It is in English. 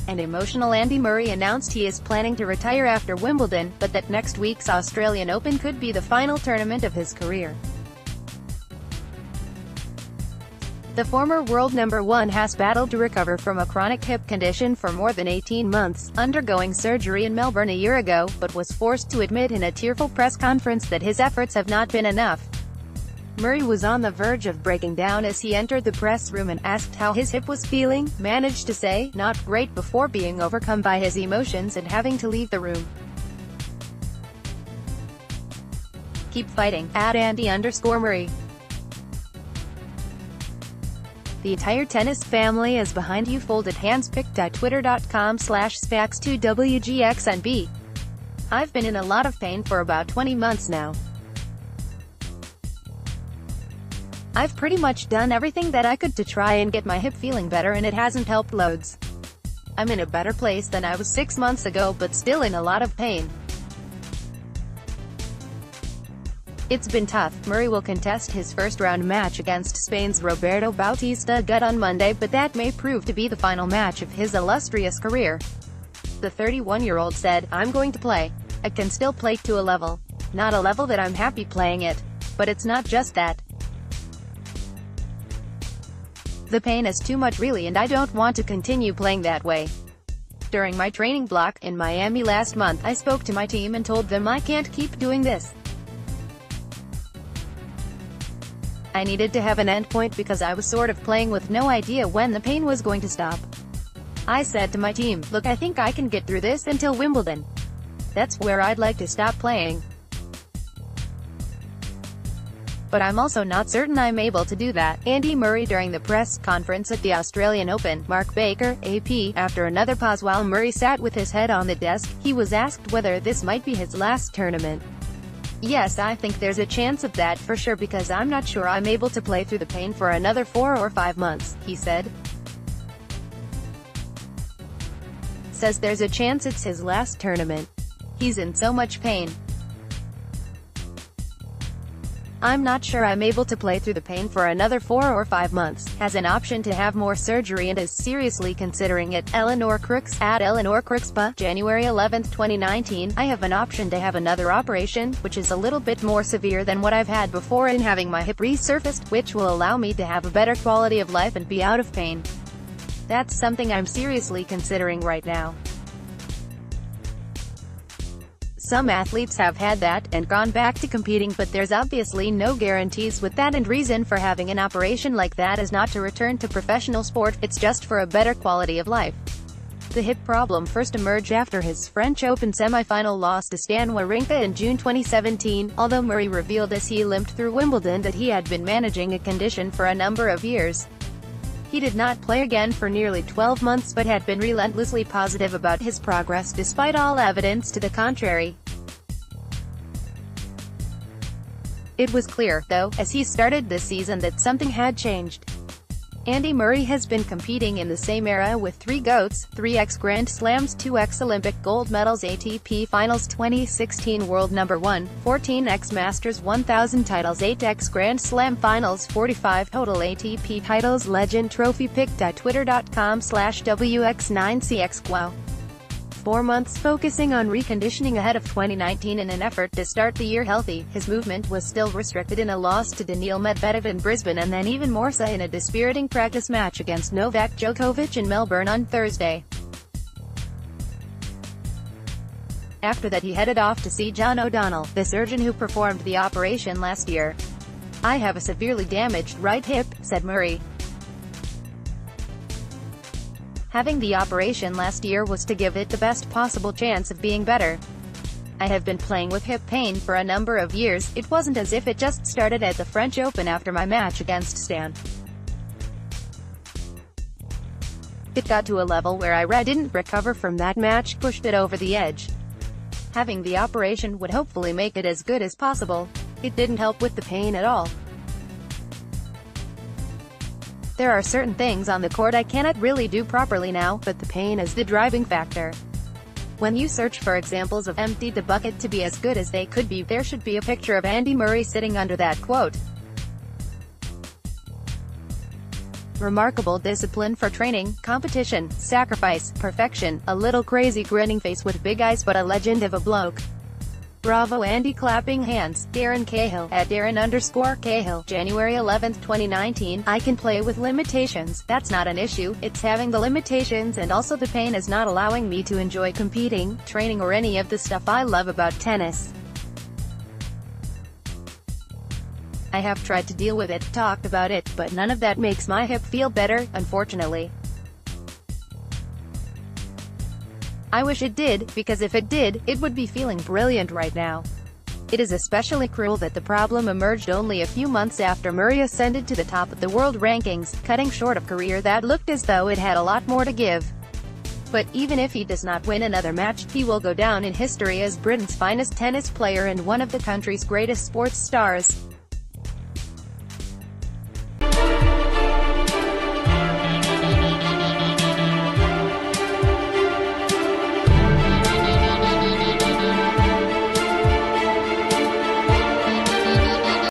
and emotional Andy Murray announced he is planning to retire after Wimbledon, but that next week's Australian Open could be the final tournament of his career. The former world number one has battled to recover from a chronic hip condition for more than 18 months, undergoing surgery in Melbourne a year ago, but was forced to admit in a tearful press conference that his efforts have not been enough. Murray was on the verge of breaking down as he entered the press room and asked how his hip was feeling, managed to say, "Not great," before being overcome by his emotions and having to leave the room. Keep fighting, @Andy_Murray. The entire tennis family is behind you. Folded hands. pic.twitter.com/spax2wgxnb. I've been in a lot of pain for about 20 months now. I've pretty much done everything that I could to try and get my hip feeling better, and it hasn't helped loads. I'm in a better place than I was 6 months ago, but still in a lot of pain. It's been tough. Murray will contest his first-round match against Spain's Roberto Bautista Agut on Monday, but that may prove to be the final match of his illustrious career. The 31-year-old said, "I'm going to play. I can still play to a level. Not a level that I'm happy playing at. But it's not just that. The pain is too much really, and I don't want to continue playing that way." During my training block in Miami last month, I spoke to my team and told them I can't keep doing this. I needed to have an endpoint because I was sort of playing with no idea when the pain was going to stop. I said to my team, "Look, I think I can get through this until Wimbledon. That's where I'd like to stop playing. But I'm also not certain I'm able to do that." Andy Murray during the press conference at the Australian Open. Mark Baker, AP. After another pause while Murray sat with his head on the desk, he was asked whether this might be his last tournament. "Yes, I think there's a chance of that for sure, because I'm not sure I'm able to play through the pain for another 4 or 5 months, he said. Says there's a chance it's his last tournament. He's in so much pain. I'm not sure I'm able to play through the pain for another 4 or 5 months, has an option to have more surgery and is seriously considering it." Eleanor Crooks, @EleanorCrookspa, January 11, 2019. "I have an option to have another operation, which is a little bit more severe than what I've had before, in having my hip resurfaced, which will allow me to have a better quality of life and be out of pain. That's something I'm seriously considering right now. Some athletes have had that, and gone back to competing, but there's obviously no guarantees with that, and reason for having an operation like that is not to return to professional sport, it's just for a better quality of life." The hip problem first emerged after his French Open semi-final loss to Stan Wawrinka in June 2017, although Murray revealed as he limped through Wimbledon that he had been managing a condition for a number of years. He did not play again for nearly 12 months but had been relentlessly positive about his progress despite all evidence to the contrary. It was clear, though, as he started this season that something had changed. Andy Murray has been competing in the same era with 3 GOATs, 3x Grand Slams, 2x Olympic gold medals, ATP Finals 2016 World No. 1, 14x Masters 1000 titles, 8x Grand Slam Finals, 45 total ATP titles. Legend Trophy. pic.twitter.com/wx9cx. 4 months focusing on reconditioning ahead of 2019 in an effort to start the year healthy. His movement was still restricted in a loss to Daniil Medvedev in Brisbane, and then even more so in a dispiriting practice match against Novak Djokovic in Melbourne on Thursday. After that he headed off to see John O'Donnell, the surgeon who performed the operation last year. "I have a severely damaged right hip," said Murray. "Having the operation last year was to give it the best possible chance of being better. I have been playing with hip pain for a number of years. It wasn't as if it just started at the French Open after my match against Stan. It got to a level where I didn't recover from that match, pushed it over the edge. Having the operation would hopefully make it as good as possible. It didn't help with the pain at all. There are certain things on the court I cannot really do properly now, but the pain is the driving factor. When you search for examples of empty the bucket to be as good as they could be, there should be a picture of Andy Murray sitting under that quote. Remarkable discipline for training, competition, sacrifice, perfection, a little crazy grinning face with big eyes but a legend of a bloke. Bravo Andy clapping hands, Darren Cahill, at Darren_Cahill, January 11, 2019, I can play with limitations, that's not an issue, it's having the limitations and also the pain is not allowing me to enjoy competing, training or any of the stuff I love about tennis. I have tried to deal with it, talked about it, but none of that makes my hip feel better, unfortunately. I wish it did, because if it did, it would be feeling brilliant right now. It is especially cruel that the problem emerged only a few months after Murray ascended to the top of the world rankings, cutting short a career that looked as though it had a lot more to give. But even if he does not win another match, he will go down in history as Britain's finest tennis player and one of the country's greatest sports stars.